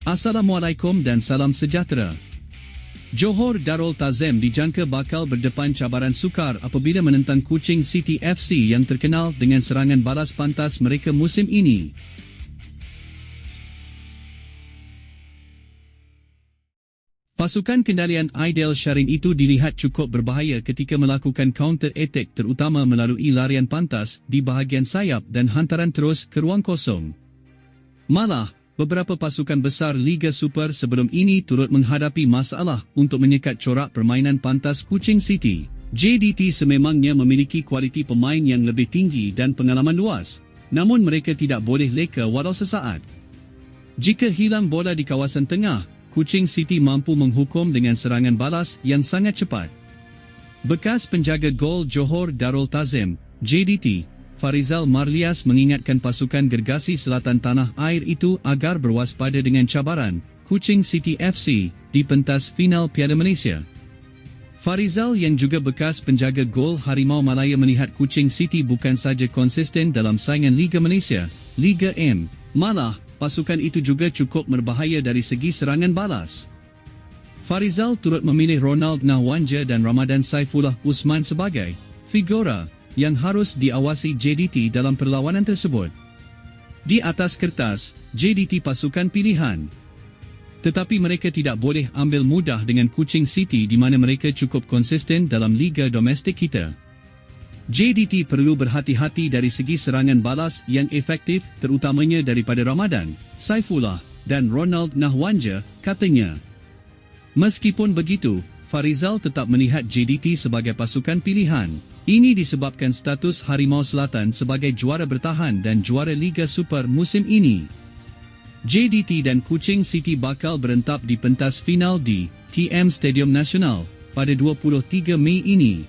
Assalamualaikum dan salam sejahtera. Johor Darul Tazim dijangka bakal berdepan cabaran sukar apabila menentang Kuching City FC yang terkenal dengan serangan balas pantas mereka musim ini. Pasukan kendalian Aidil Syarin itu dilihat cukup berbahaya ketika melakukan counter-attack terutama melalui larian pantas di bahagian sayap dan hantaran terus ke ruang kosong. Malah, beberapa pasukan besar Liga Super sebelum ini turut menghadapi masalah untuk menyekat corak permainan pantas Kuching City. JDT sememangnya memiliki kualiti pemain yang lebih tinggi dan pengalaman luas, namun mereka tidak boleh leka walau sesaat. Jika hilang bola di kawasan tengah, Kuching City mampu menghukum dengan serangan balas yang sangat cepat. Bekas penjaga gol Johor Darul Tazim, JDT, Farizal Marlias mengingatkan pasukan gergasi selatan tanah air itu agar berwaspada dengan cabaran Kuching City FC di pentas final Piala Malaysia. Farizal yang juga bekas penjaga gol Harimau Malaya melihat Kuching City bukan saja konsisten dalam saingan Liga Malaysia, Liga M, malah pasukan itu juga cukup berbahaya dari segi serangan balas. Farizal turut memilih Ronald Nahwanja dan Ramadan Saifullah Usman sebagai figura yang harus diawasi JDT dalam perlawanan tersebut. Di atas kertas, JDT pasukan pilihan. Tetapi mereka tidak boleh ambil mudah dengan Kuching City di mana mereka cukup konsisten dalam liga domestik kita. JDT perlu berhati-hati dari segi serangan balas yang efektif terutamanya daripada Ramadan, Saifullah dan Ronald Nahwanja, katanya. Meskipun begitu, Farizal tetap melihat JDT sebagai pasukan pilihan. Ini disebabkan status Harimau Selatan sebagai juara bertahan dan juara Liga Super musim ini. JDT dan Kuching City bakal berentap di pentas final di TM Stadium Nasional pada 23 Mei ini.